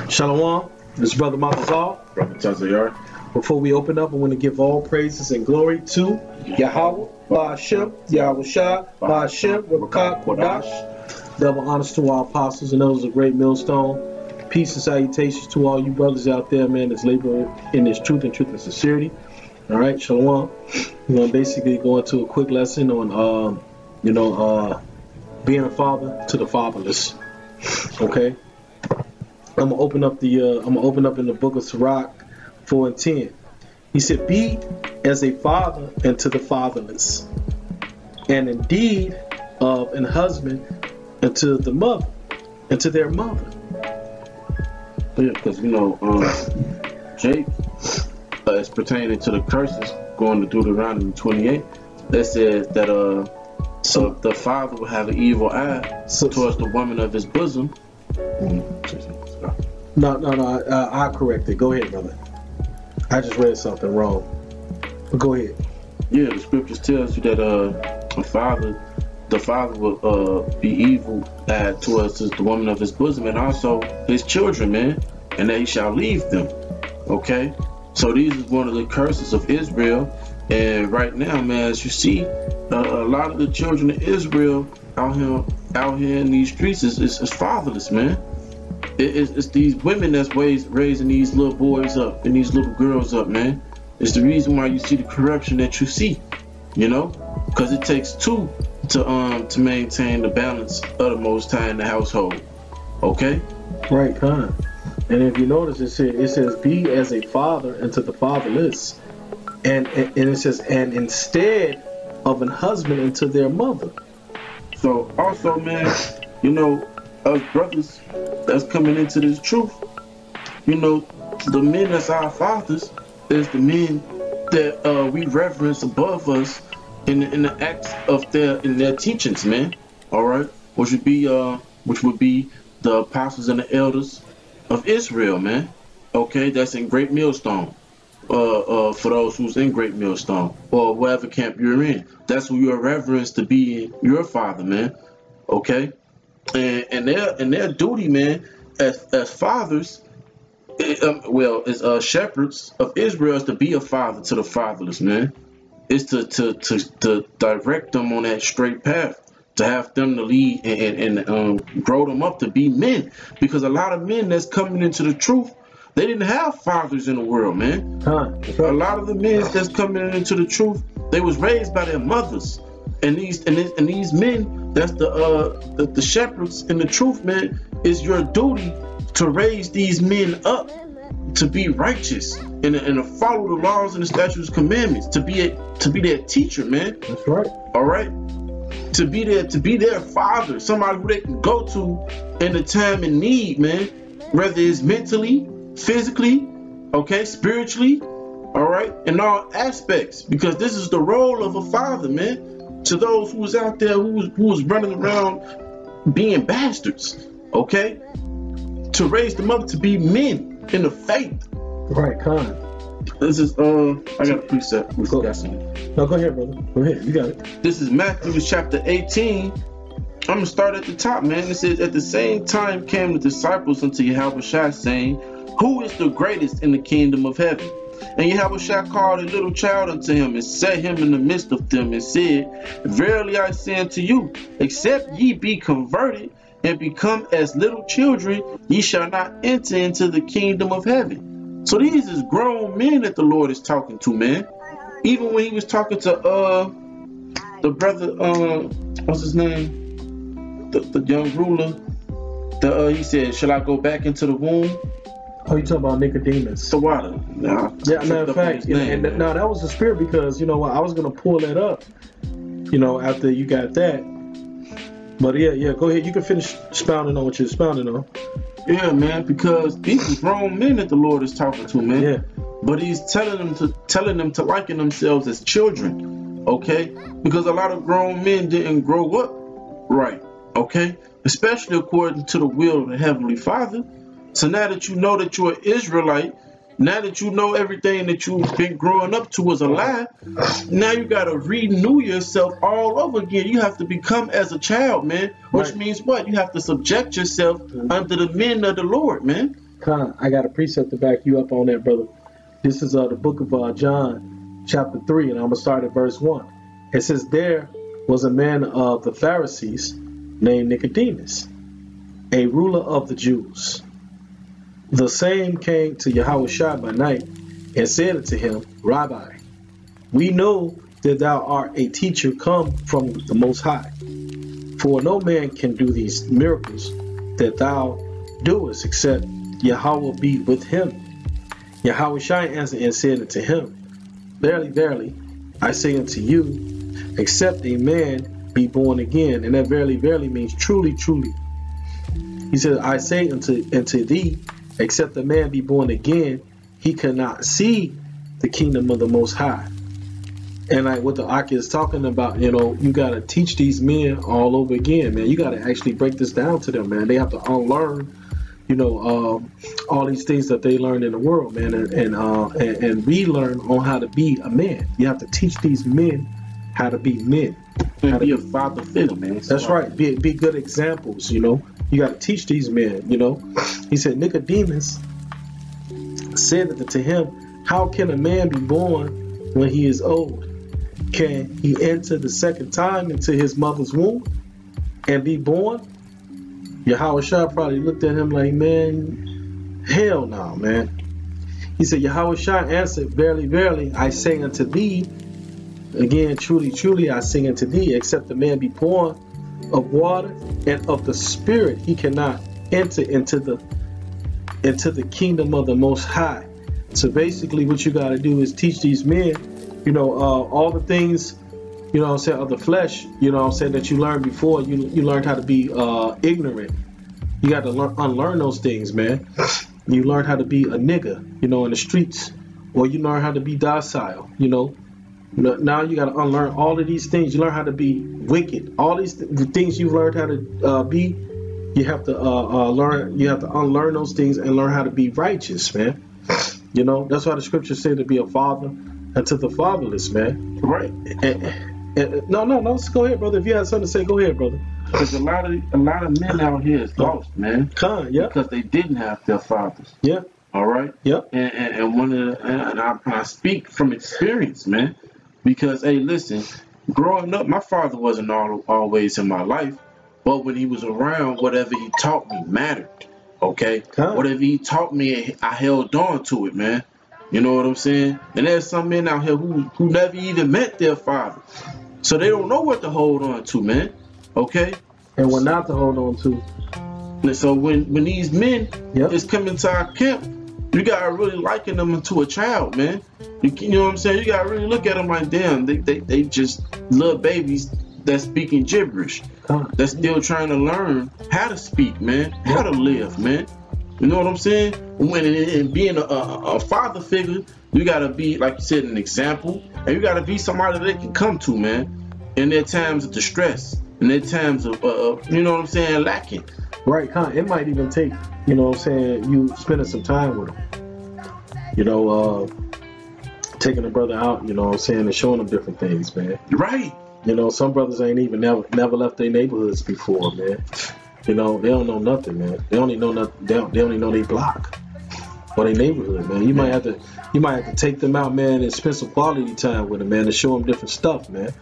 Shalom, this is Brother Malazar. Brother Tazayar. Before we open up, I want to give all praises and glory to Yahweh, Ba'ashem, Yahweh Shah, Ba'ashem, Rebekah, Kodash. Double honors to our apostles and those of Great Millstone. Peace and salutations to all you brothers out there, man, that's laboring in this truth and sincerity. All right, Shalom. We're going to basically go into a quick lesson on, being a father to the fatherless. Okay. I'm gonna open up in the book of Sirach 4:10. He said, "Be as a father unto the fatherless, and indeed of an husband unto the mother, and to their mother." Yeah, because Jake is pertaining to the curses going to Deuteronomy 28. That says that so the father will have an evil eye towards the woman of his bosom. No, I'll correct it. Go ahead, brother. I just read something wrong. But go ahead. Yeah, the scriptures tells you that the father will be evil towards the woman of his bosom and also his children, man, and that he shall leave them. Okay? So these is one of the curses of Israel. And right now, man, as you see, a lot of the children of Israel out here in these streets is fatherless, man. It's these women that's raising these little boys up and these little girls up, man. It's the reason why you see the corruption that you see, because it takes two to maintain the balance of the Most High in the household. Okay? Right, kind. And if you notice, it says, "Be as a father unto the fatherless," and it says, "And instead of an husband unto their mother." So also, man, us brothers that's coming into this truth, the men that's our fathers is the men that we reverence above us in the acts of their teachings, man. All right, which would be the apostles and the elders of Israel, man. Okay, that's in Great Millstone. For those who's in Great Millstone or whatever camp you're in, that's who you're reverenced to be your father, man. Okay. And their duty, man, as fathers, as shepherds of Israel, is to be a father to the fatherless, man. Is to direct them on that straight path, to have them to lead and grow them up to be men. Because a lot of men that's coming into the truth, they didn't have fathers in the world, man. A lot of the men that's coming into the truth, they was raised by their mothers. And these men, that's the shepherds in the truth, man. Is your duty to raise these men up to be righteous and to follow the laws and the statutes and commandments, to be their teacher, man. That's right. All right, to be their father, somebody who they can go to in the time of need, man. Whether it's mentally, physically, okay, spiritually, all right, in all aspects, because this is the role of a father, man. To those who was out there who was running around being bastards, okay? To raise them up to be men in the faith. Right, Con. This is I got a precept. No, go ahead, brother. Go ahead, you got it. This is Matthew chapter 18. I'm gonna start at the top, man. It says, "At the same time came the disciples unto Yahushua, saying, Who is the greatest in the kingdom of heaven? And Yahushua called a little child unto him, and set him in the midst of them, and said, Verily I say unto you, except ye be converted, and become as little children, ye shall not enter into the kingdom of heaven." So these is grown men that the Lord is talking to, man. Even when he was talking to the brother, what's his name? The young ruler. He said, "Shall I go back into the womb?" Oh, you talking about Nicodemus? The water. Nah, yeah, matter of fact, no, that was the spirit, because you know what, I was gonna pull that up, after you got that. But yeah, go ahead. You can finish expounding on what you're expounding on. Yeah, man, because these are grown men that the Lord is talking to, man. Yeah. But he's telling them to liken themselves as children, okay? Because a lot of grown men didn't grow up right, okay? Especially according to the will of the Heavenly Father. So now that you know that you're an Israelite, now that you know everything that you've been growing up to was a lie, now you got to renew yourself all over again. You have to become as a child, man. Which means what? You have to subject yourself under the men of the Lord, man. I got a precept to back you up on that, brother. This is the book of John, chapter 3, and I'm going to start at verse 1. It says, there was a man of the Pharisees named Nicodemus, a ruler of the Jews. The same came to Yahushua by night and said unto him, Rabbi, we know that thou art a teacher come from the Most High. For no man can do these miracles that thou doest, except Yahweh be with him. Yahushua answered and said unto him, Verily, verily, I say unto you, except a man be born again. And that verily, verily means truly, truly. He said, I say unto thee, except a man be born again, he cannot see the kingdom of the Most High. And like what the Aki is talking about, you know, you got to teach these men all over again, man. You got to actually break this down to them, man. They have to unlearn, you know, all these things that they learned in the world, man, and relearn on how to be a man. You have to teach these men how to be men. And be a father figure, man. That's right. Be good examples, you know. You got to teach these men, you know. He said, Nicodemus said to him, how can a man be born when he is old? Can he enter the second time into his mother's womb and be born? Yahushua probably looked at him like, man, hell no, man. He said, Yahushua answered, Verily, verily, I say unto thee, again, truly, truly, I say unto thee, except a man be born of water and of the Spirit, he cannot enter into the kingdom of the Most High. So basically what you got to do is teach these men, you know, all the things, you know what I'm saying, of the flesh, you know what I'm saying, that you learned before. You learned how to be ignorant. You got to unlearn those things, man. You learn how to be a nigga, you know, in the streets, or you learn how to be docile, you know. Now you got to unlearn all of these things. You learn how to be wicked. All these the things you've learned how to be, you have to learn. You have to unlearn those things and learn how to be righteous, man. You know, that's why the scriptures say to be a father unto the fatherless, man. Right. No. Go ahead, brother. If you have something to say, go ahead, brother. Because a lot of men out here is lost, man. Yeah. Because they didn't have their fathers. Yeah. All right. Yep. And I speak from experience, man. Because hey, listen, growing up, my father wasn't always in my life, but when he was around, whatever he taught me mattered. Okay. Whatever he taught me, I held on to it, man. You know what I'm saying? And there's some men out here who never even met their father, so they don't know what to hold on to, man. Okay. And what not to hold on to. And so when these men is coming to our camp, you gotta really liken them into a child, man. You know what I'm saying? You gotta really look at them like, damn, they just little babies that's speaking gibberish. That's still trying to learn how to speak, man, how to live, man. You know what I'm saying? And being a father figure, you gotta be, like you said, an example, and you gotta be somebody that they can come to, man, in their times of distress, in their times of you know what I'm saying, lacking. Right, it might even take, you know what I'm saying, you spending some time with them. You know, taking a brother out, you know what I'm saying, and showing them different things, man. Right. You know, some brothers ain't even never left their neighborhoods before, man. You know, they don't know nothing, man. They only know nothing. They only know their block or their neighborhood, man. You might have to take them out, man, and spend some quality time with them, man, and show them different stuff, man.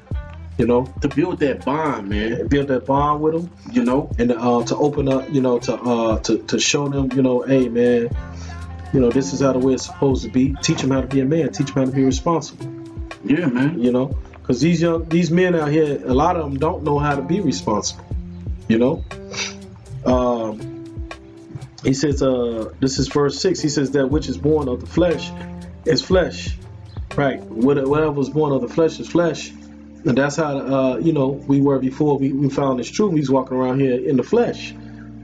You know, to build that bond, man. And build that bond with them, you know, and to open up, you know, to show them, you know, hey, man, you know, this is how the way it's supposed to be. Teach them how to be a man. Teach them how to be responsible. Yeah, man. You know, because these men out here, a lot of them don't know how to be responsible. You know. He says, this is verse 6. He says, that which is born of the flesh is flesh, right? Whatever was born of the flesh is flesh, and that's how you know, we were before we found this truth. We was walking around here in the flesh,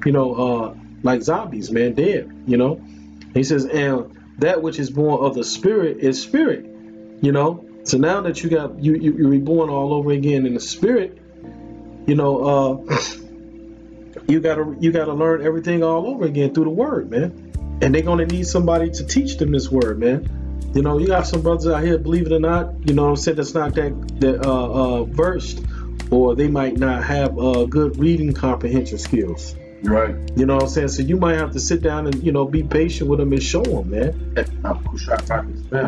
you know, like zombies, man, dead. You know. He says, and that which is born of the Spirit is spirit. You know. So now that you're reborn all over again in the Spirit, you know, you gotta learn everything all over again through the Word, man. And they're gonna need somebody to teach them this Word, man. You know, you got some brothers out here, believe it or not, you know what I'm saying, that's not that versed, or they might not have good reading comprehension skills. Right. You know what I'm saying? So you might have to sit down and, be patient with them and show them, man.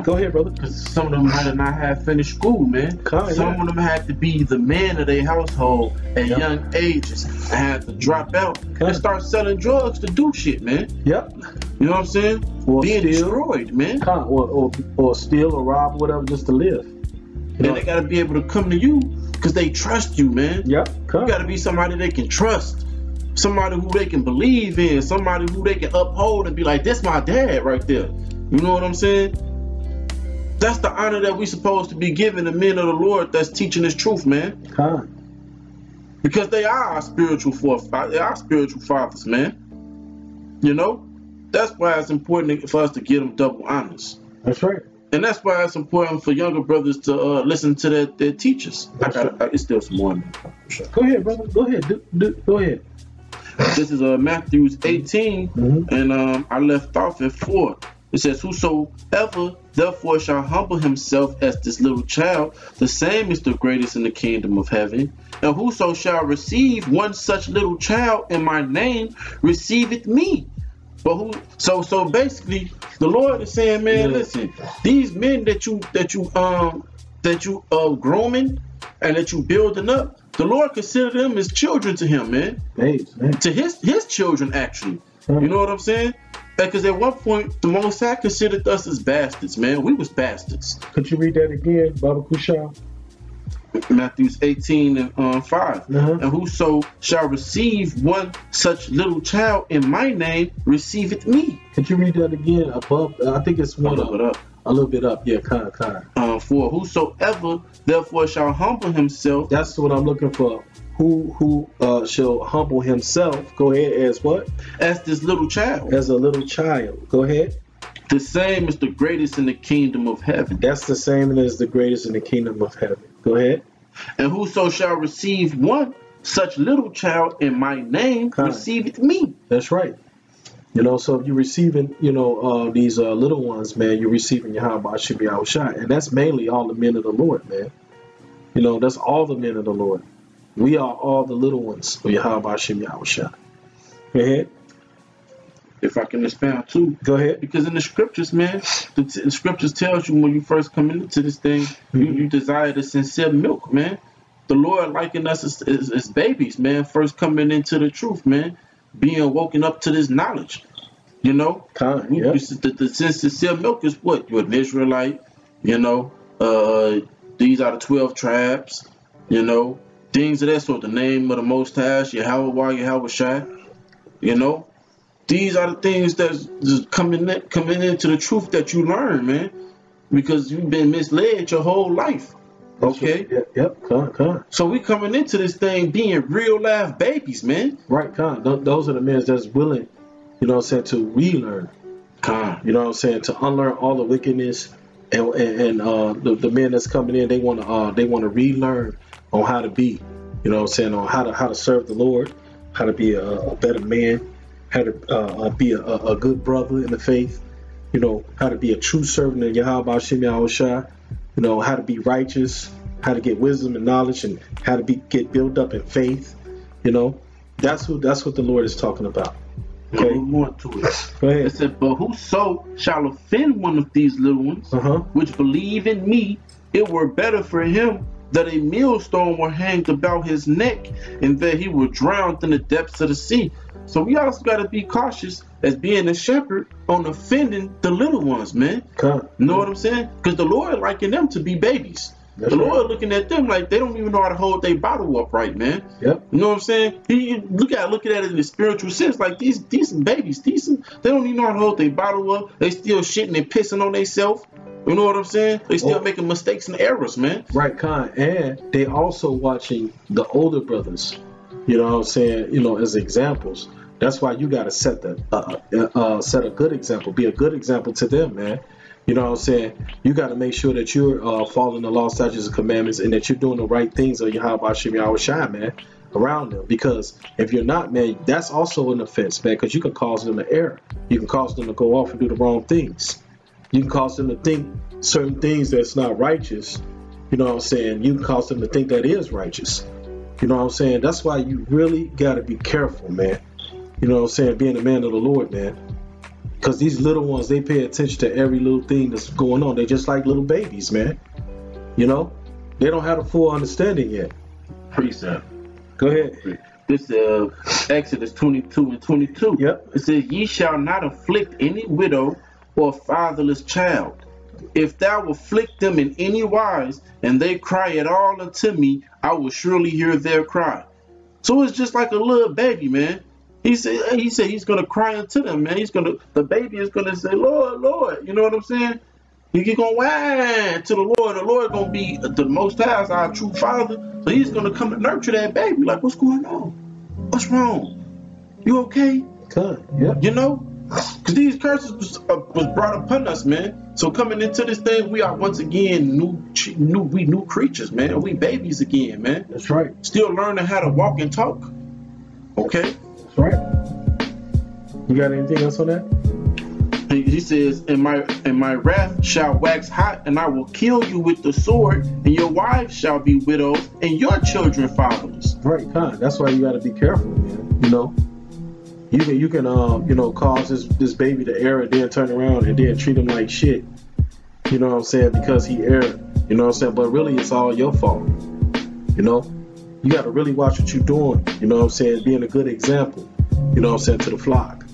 Go ahead, brother. Because some of them might not have finished school, man. Some of them had to be the man of their household at young ages and had to drop out and start selling drugs to do shit, man. Yep. You know what I'm saying? Or being steal, destroyed, man. Or steal or rob, whatever, just to live. Then they got to be able to come to you because they trust you, man. Yep. You got to be somebody they can trust. Somebody who they can believe in, somebody who they can uphold and be like, this my dad right there. You know what I'm saying? That's the honor that we supposed to be giving the men of the Lord that's teaching this truth, man. Because they are our spiritual fathers, man. You know? That's why it's important for us to give them double honors. That's right. And that's why it's important for younger brothers to listen to their teachers. It's still some more. Go ahead, brother. Go ahead. Go ahead. This is Matthew 18, and I left off at 4. It says, whosoever therefore shall humble himself as this little child, the same is the greatest in the kingdom of heaven. And whoso shall receive one such little child in my name, receiveth me. But so basically, the Lord is saying, man, listen, these men that you grooming and that you building up, the Lord considered them as children to him, man. To his children, actually. You know what I'm saying? Because at one point, the Most High considered us as bastards, man. We was bastards. Could you read that again, Baba Kushal? Matthew 18 and 5. And whoso shall receive one such little child in my name, receiveth me. Could you read that again above? I think it's one up. A little bit up, yeah, kind of. For whosoever therefore shall humble himself. That's what I'm looking for. Who shall humble himself? Go ahead. As what? As this little child. As a little child. Go ahead. The same is the greatest in the kingdom of heaven. That's the same as the greatest in the kingdom of heaven. Go ahead. And whoso shall receive one such little child in my name, receiveth me. That's right. So if you're receiving, these little ones, man, you're receiving Yahweh Hashem Yahushua. And that's mainly all the men of the Lord, man. That's all the men of the Lord. We are all the little ones of Yahweh Hashem Yahushua. Go ahead. If I can expound too. Go ahead. Because in the scriptures, man, the scriptures tells you when you first come into this thing, you desire the sincere milk, man. The Lord likened us as babies, man, first coming into the truth, man. Being woken up to this knowledge, The sincere milk is what? You're an Israelite, these are the 12 tribes, things of that sort. The name of the Most High, Yahweh Shai, These are the things that's just coming into the truth that you learn, man, because you've been misled your whole life. Okay. Yep. So we coming into this thing being real live babies, man. Right. Those are the men that's willing, to relearn. To unlearn all the wickedness, and the men that's coming in, they want to relearn on how to be, on how to serve the Lord, how to be a better man, how to be a good brother in the faith, how to be a true servant of Yahweh Hashem Yahushua. How to be righteous, how to get wisdom and knowledge, and how to get built up in faith. That's what the Lord is talking about. Okay, more to it. Go ahead. It said, but whoso shall offend one of these little ones, which believe in me, it were better for him that a millstone were hanged about his neck, and that he were drowned in the depths of the sea. So we also got to be cautious as being a shepherd on offending the little ones, man. You know what I'm saying? Because the Lord liking them to be babies. The Lord looking at them like they don't even know how to hold their bottle up right, man. Yep. You know what I'm saying? He looking at it in the spiritual sense, like these decent babies, they don't even know how to hold their bottle up. They still shitting and pissing on themselves. You know what I'm saying? They still making mistakes and errors, man. Right, and they also watching the older brothers. You know what I'm saying? As examples. That's why you got to set a good example. Be a good example to them, man. You know what I'm saying? You got to make sure that you're following the law, statutes, and commandments, and that you're doing the right things of Yahweh Hashem Yahushua, man, around them. Because if you're not, man, that's also an offense, man, because you can cause them to err. You can cause them to go off and do the wrong things. You can cause them to think certain things that's not righteous. You know what I'm saying? You can cause them to think that is righteous. You know what I'm saying? That's why you really got to be careful, man. You know what I'm saying? Being a man of the Lord, man. Because these little ones, they pay attention to every little thing that's going on. They're just like little babies, man. You know? They don't have the full understanding yet. Precept. Go ahead. This Exodus 22 and 22. Yep. It says, ye shall not afflict any widow or fatherless child. If thou afflict them in any wise, and they cry at all unto me, I will surely hear their cry. So it's just like a little baby, man. He said he's gonna cry unto them, man. The baby is gonna say, Lord, Lord. You know what I'm saying? He's gonna whine to the Lord. The Lord gonna be the Most High as our true Father. So he's gonna come and nurture that baby. Like, what's going on? What's wrong? You okay? Good. Yep. You know, because these curses was brought upon us, man. So coming into this thing, we are once again new creatures, man. We babies again, man. That's right. Still learning how to walk and talk. Okay. That's right. You got anything else on that? He says, and my wrath shall wax hot, and I will kill you with the sword, and your wives shall be widows, and your children fatherless. Right, kind. That's why you got to be careful, man. You know, you can cause this baby to err and then turn around and then treat him like shit. You know what I'm saying? Because he erred. You know what I'm saying? But really, it's all your fault. You know, you got to really watch what you're doing. You know what I'm saying? Being a good example. You know what I'm saying, to the flock.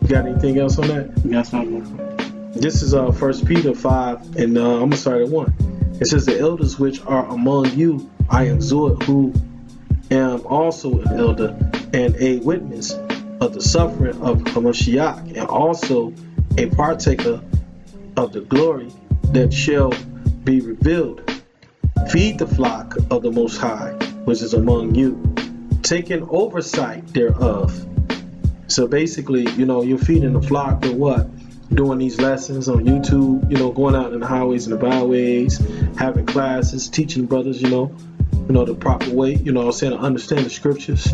You got anything else on that? Yes, I'm. This is 1 Peter 5, and I'm going to start at 1. It says, the elders which are among you, I exhort, who am also an elder and a witness of the suffering of Hamashiach, and also a partaker of the glory that shall be revealed. Feed the flock of the Most High, which is among you, taking oversight thereof. So basically, you know, you're feeding the flock with what? Doing these lessons on YouTube, you know, going out in the highways and the byways, having classes, teaching brothers, you know, the proper way, you know what I'm saying, to understand the scriptures,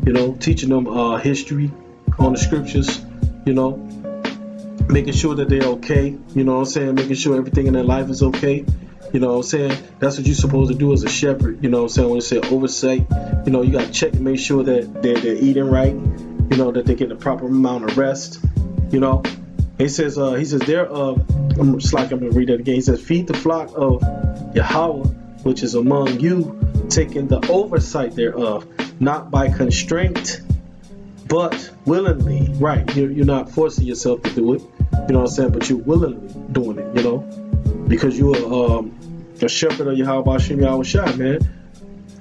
you know, teaching them history on the scriptures, you know, making sure that they're okay, you know what I'm saying, making sure everything in their life is okay. You know what I'm saying? That's what you're supposed to do as a shepherd. You know what I'm saying? When you say oversight, you know, you got to check and make sure that they're eating right. You know, that they get the proper amount of rest. You know, he says there. I'm gonna read that again. He says, feed the flock of Yahweh, which is among you, taking the oversight thereof, not by constraint, but willingly. Right? You're not forcing yourself to do it. You know what I'm saying? But you're willingly doing it. You know, because you're a shepherd of Yahweh Hashem Yahweh Shai, man.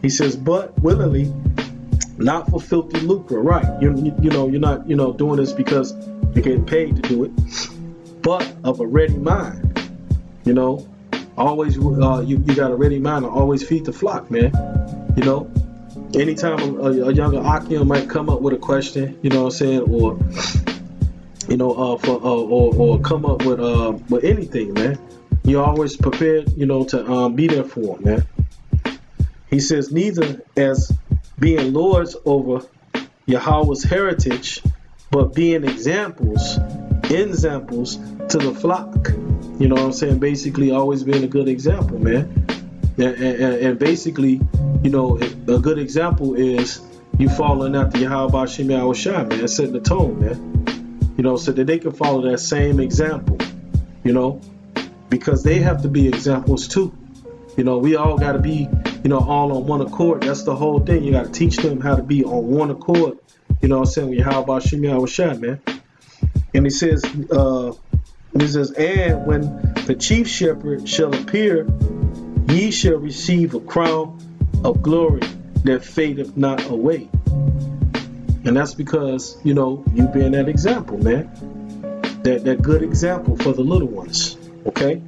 He says, but willingly. Not for filthy lucre, right? You're not doing this because you're getting paid to do it, but of a ready mind. You know, always you got a ready mind to always feed the flock, man. You know, anytime a younger Akim might come up with a question, you know what I'm saying, or you know, or come up with anything, man. You're always prepared, you know, to be there for him, man. He says, neither as being lords over Yahweh's heritage, but being examples to the flock. You know what I'm saying? Basically, always being a good example, man. And basically, you know, a good example is you following after Yahweh Hashem Yahweh Shai, man, setting the tone, man. You know, so that they can follow that same example, you know, because they have to be examples too. You know, we all got to be, you know, all on one accord. That's the whole thing. You got to teach them how to be on one accord. You know what I'm saying? When how about Shemi Awashad, man? And he says, and when the chief shepherd shall appear, ye shall receive a crown of glory that fadeth not away. And that's because, you know, you being that example, man. That good example for the little ones. Okay?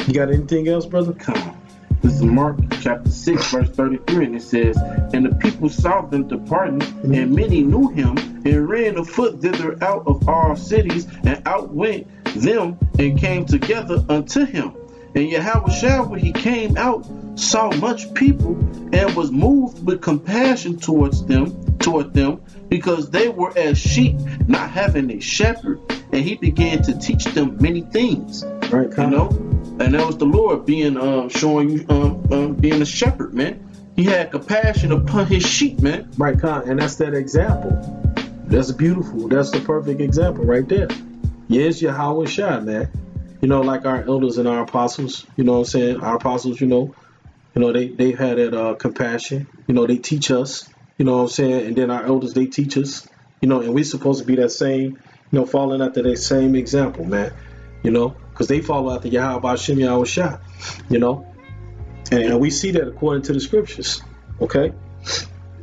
You got anything else, brother? Come on. This is Mark chapter 6, verse 33, and it says, and the people saw them departing, and many knew him, and ran afoot thither out of all cities, and outwent them, and came together unto him. And Yahushua, when he came out, saw much people, and was moved with compassion toward them, because they were as sheep, not having a shepherd. And he began to teach them many things. Right, you know? And that was the Lord being showing you being a shepherd, man. He had compassion upon his sheep, man. Right, Con, and that's that example. That's beautiful. That's the perfect example right there. Yes, Yahweh Shai, man. You know, like our elders and our apostles, you know what I'm saying? Our apostles, you know, they had that compassion. You know, they teach us, you know what I'm saying? And then our elders, they teach us, you know, and we're supposed to be that same, you know, following after that same example, man. You know, because they follow after Yahweh Hashem Yahweh Shai, you know. And we see that according to the scriptures. Okay?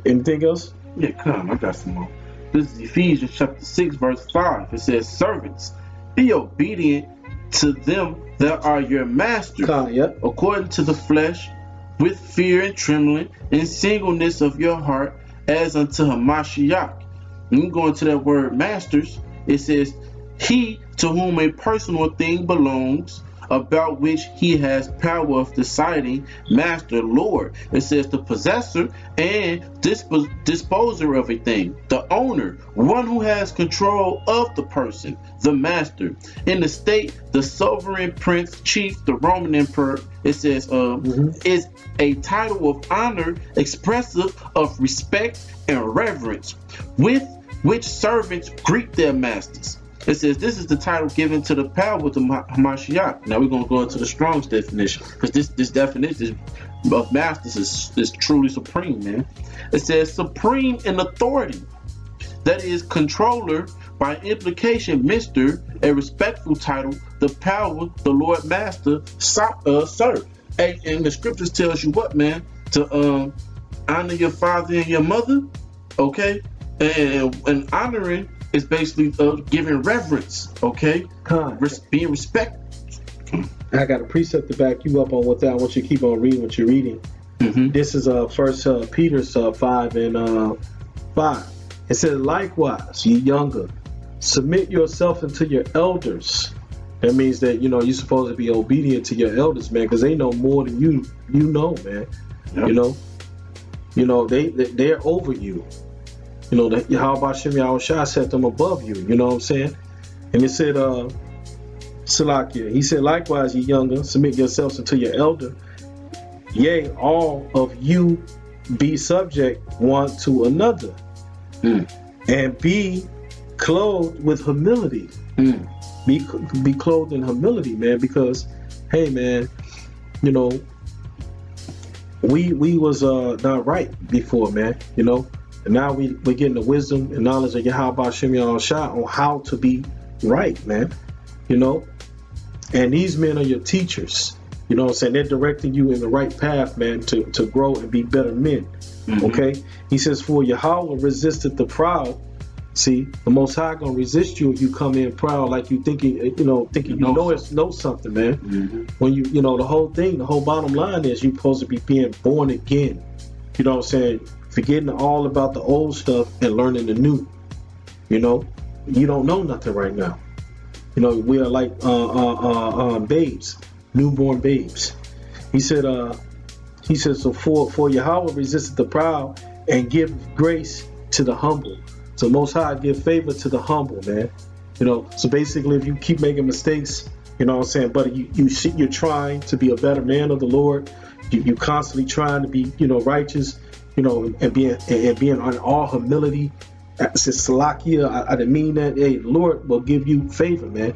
Anything else? Yeah, come, I got some more. This is Ephesians chapter 6, verse 5. It says, servants, be obedient to them that are your masters, according to the flesh, with fear and trembling, and singleness of your heart, as unto Hamashiach. When you go into that word masters, it says, he to whom a personal thing belongs, about which he has power of deciding, master, Lord. It says the possessor and disposer of a thing, the owner, one who has control of the person, the master. In the state, the sovereign prince, chief, the Roman emperor, it says is a title of honor expressive of respect and reverence, with which servants greet their masters. It says this is the title given to the power of the Hamashiach. Now we're going to go into the Strong's definition, because this definition of masters is truly supreme, man. It says supreme in authority, that is controller, by implication Mr., a respectful title, the power the Lord Master serve. And the scriptures tells you what, man, to honor your father and your mother, okay, and honoring is basically giving reverence, okay? Being respectful. I got a precept to back you up on what that. I want you to keep on reading what you're reading. This is First Peter 5 and 5. It says, likewise, ye younger, submit yourself unto your elders. That means that, you know, you're supposed to be obedient to your elders, man, because they know more than you know, man. Yep. You know, they're over you. You know, that Yahweh Hashem Yahweh Shai set them above you. You know what I'm saying? And it said, Salakia, he said, likewise, ye younger, submit yourselves unto your elder. Yea, all of you be subject one to another, and be clothed with humility. Be clothed in humility, man, because, hey, man, you know, we was not right before, man, you know. And now we're getting the wisdom and knowledge of Yahweh Hashem Yahweh Shai on how to be right, man. You know? And these men are your teachers. You know what I'm saying? They're directing you in the right path, man, to grow and be better men. Okay? He says, for Yahweh resisted the proud. See, the Most High gonna resist you if you come in proud, like you thinking you know something, man. When you know, the whole bottom line is you're supposed to be being born again. You know what I'm saying? Forgetting all about the old stuff and learning the new. You know, you don't know nothing right now. You know, we are like babes, newborn babes. He said, so for Yahweh resisted the proud and give grace to the humble. So Most High give favor to the humble, man. You know, so basically, if you keep making mistakes, you know what I'm saying, but you're trying to be a better man of the Lord. You constantly trying to be, you know, righteous. You know, and being on all humility. Says Salakia, I didn't mean that. Hey, the Lord will give you favor, man.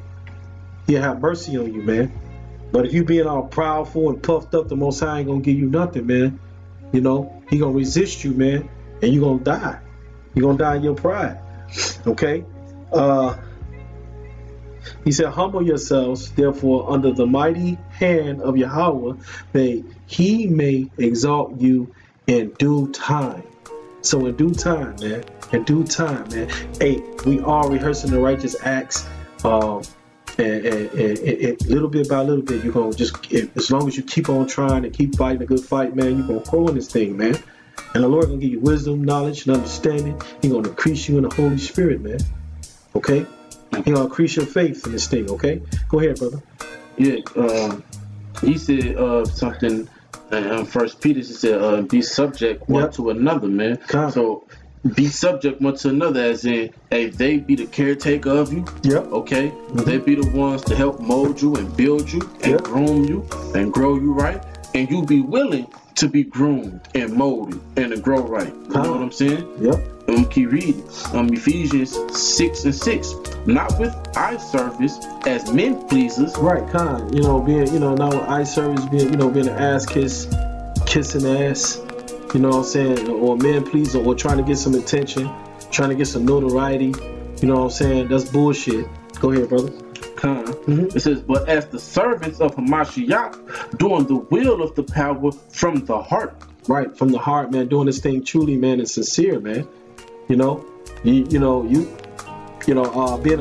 He'll have mercy on you, man. But if you being all proudful and puffed up, the Most High ain't gonna give you nothing, man. You know, he gonna resist you, man, and you're gonna die. You're gonna die in your pride. Okay? He said, humble yourselves, therefore, under the mighty hand of Yahweh, that he may exalt you in due time. So in due time, man. In due time, man. Hey, we are rehearsing the righteous acts. And little bit by little bit, you're gonna as long as you keep on trying and keep fighting a good fight, man, you're gonna grow in this thing, man. And the Lord gonna give you wisdom, knowledge, and understanding. He's gonna increase you in the Holy Spirit, man. Okay? He's gonna increase your faith in this thing, okay? Go ahead, brother. Yeah, he said something. First Peter, he said, be subject one to another, man. So be subject one to another, as in, hey, they be the caretaker of you. Okay? They be the ones to help mold you and build you and groom you and grow you right. and you be willing to be groomed and molded and to grow right. You know what I'm saying? Yep. Keep reading. Ephesians 6:6. Not with eye service as men pleasers. Right, kind. Being, not with eye service, being an ass kissing ass. You know what I'm saying? Or man pleaser, or trying to get some attention, trying to get some notoriety. You know what I'm saying? That's bullshit. Go ahead, brother. It says, but as the servants of Hamashiach, doing the will of the power from the heart. Right, from the heart, man. Doing this thing truly, man, and sincere, man. Being a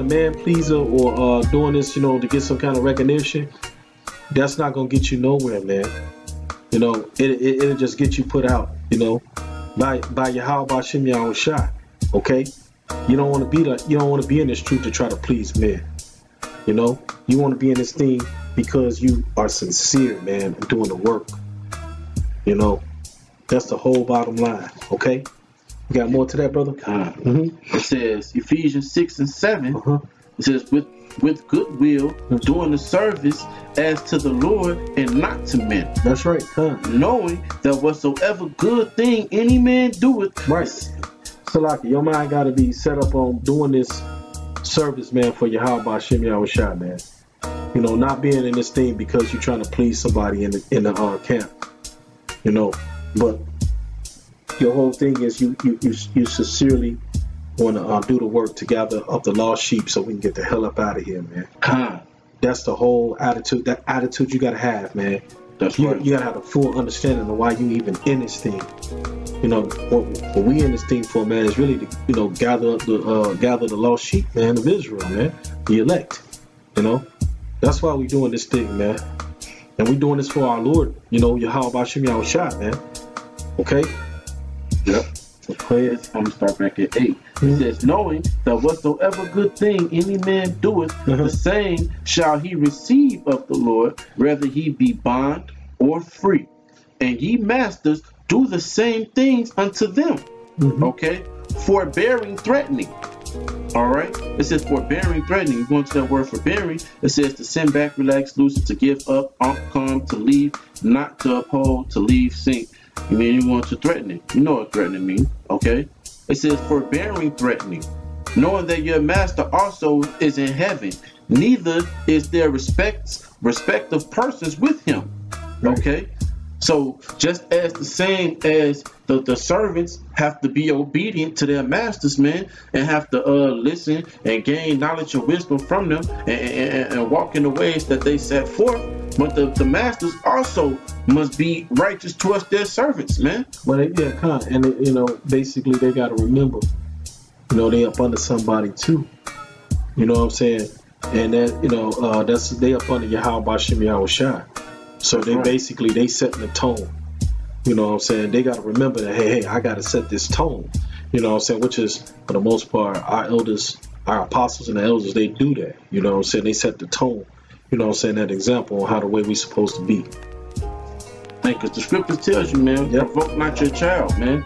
man pleaser or doing this, to get some kind of recognition, that's not gonna get you nowhere, man. It'll just get you put out, by Yahweh Bashem Yahushua. Okay, you don't want to be in this truth to try to please men. You want to be in this thing because you are sincere, man, and doing the work. That's the whole bottom line. Okay. You got more to that, brother? It says Ephesians 6:7. It says with goodwill, doing the service as to the Lord and not to men. That's right. Knowing that whatsoever good thing any man doeth. Right. Salaki, your mind got to be set up on doing this service, man, for Yahweh Bashem Yahushua, man. Not being in this thing because you're trying to please somebody in the camp. But your whole thing is you sincerely want to do the work to gather up the lost sheep so we can get the hell up out of here, man. That's the whole attitude. That attitude you gotta have, man. That's you, right. You gotta have a full understanding of why you even in this thing. What we in this thing for, man, is really to gather the lost sheep, man, of Israel, man, the elect. That's why we doing this thing, man, and we doing this for our Lord, Yahweh Bashem Yahushua, man. Okay. Yep. I'm gonna start back at 8. It says, knowing that whatsoever good thing any man doeth, the same shall he receive of the Lord, whether he be bond or free. And ye masters, do the same things unto them. Okay? Forbearing, threatening. All right? It says forbearing, threatening. You go into that word forbearing. It says to send back, relax, loosen, to give up, come, to leave, not to uphold, to leave, sink. You mean you want to threaten it? You know what threatening means, okay? It says forbearing, threatening, knowing that your master also is in heaven, neither is there respective persons with him. Okay? So just as the same as the servants have to be obedient to their masters, man, and have to listen and gain knowledge and wisdom from them and walk in the ways that they set forth. But the masters also must be righteous towards their servants, man. Well, and basically they got to remember, they up under somebody too. You know what I'm saying? And that, that's they up under Yahweh Bashem Yahushua. So they basically they setting the tone. You know what I'm saying? They got to remember that, hey, I got to set this tone. You know what I'm saying? Which is, for the most part, our elders, our apostles and the elders, they do that. You know what I'm saying? They set the tone. You know what I'm saying? That example on how the way we supposed to be. Because the scripture tells you, man, provoke not your child, man.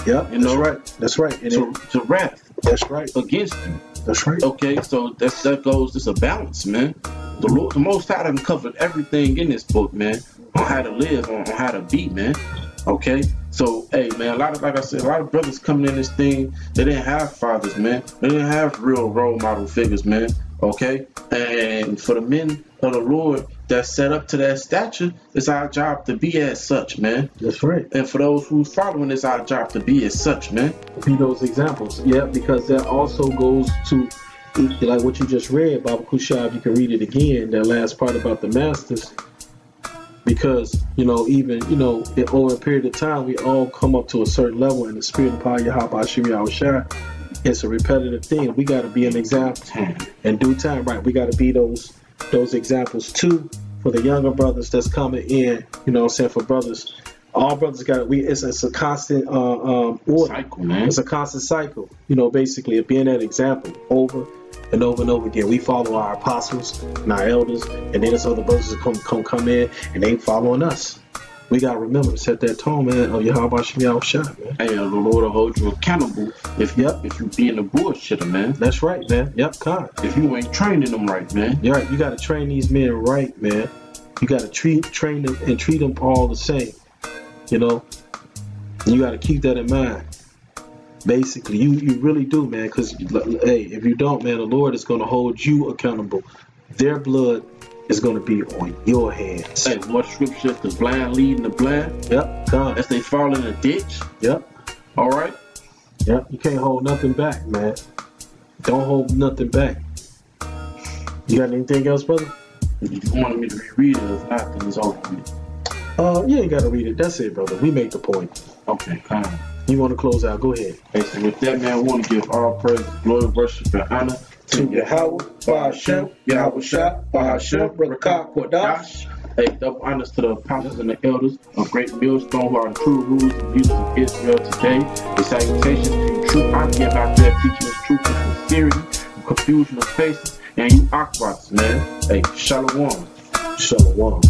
Yep. That's right. That's right. And to wrath. That's right. Against you. That's right. Okay, so that goes. It's a balance, man. The Lord, the Most High, done covered everything in this book, man, on how to live, on how to be, man. Okay, so hey, man, like I said, a lot of brothers coming in this thing, they didn't have fathers, man. They didn't have real role model figures, man. Okay, and for the men of the Lord that set up to that stature, it's our job to be as such, man. That's right. And for those who's following, it's our job to be as such, man. Be those examples, yeah, because that also goes to, like what you just read, Baba Kushab, you can read it again, that last part about the masters. Because, even, over a period of time, we all come up to a certain level in the spirit of power, Yahweh Shemi Yahushua. It's a repetitive thing. We got to be an example in due time, right? We got to be those examples too for the younger brothers that's coming in. You know what I'm saying? For brothers, all brothers got to. It's a constant order. Cycle, man. It's a constant cycle. Basically, of being that example over and over and over again. We follow our apostles and our elders, and then there's other brothers that come in and they following us. We gotta remember to set that tone, man, of Yahweh Shemi Yahushua, man. Hey, the Lord will hold you accountable if you being a bullshitter, man. That's right, man. Yep, God. If you ain't training them right, man. You're right. You gotta train these men right, man. You got to train them, and treat them all the same. You know, you got to keep that in mind. Basically, you really do, man. Because hey, if you don't, man, the Lord is going to hold you accountable. Their blood is going to be on your hands. Hey, what scripture? The blind leading the blind. Yep. Come. As they fall in a ditch. Yep. All right. Yep. You can't hold nothing back, man. Don't hold nothing back. You got anything else, brother? If you wanted me to reread it, if not, then it's over with. You ain't got to read it. That's it, brother. We make the point. Okay, kind of. You want to close out? Go ahead. Hey, so with that, man, I want to give all praise, glory, worship, and honor to Yahweh, Ba'ashem, Yahweh Shah, Ba'ashem, Brakah, Kodash. Hey, double honors to the apostles and the elders of Great Millstone who are the true rulers and leaders of Israel today. A salutation to you, true Aki out there teaching us truth and sincerity, confusion of faces, and you Akbats, man. Hey, Shalom. Shalom.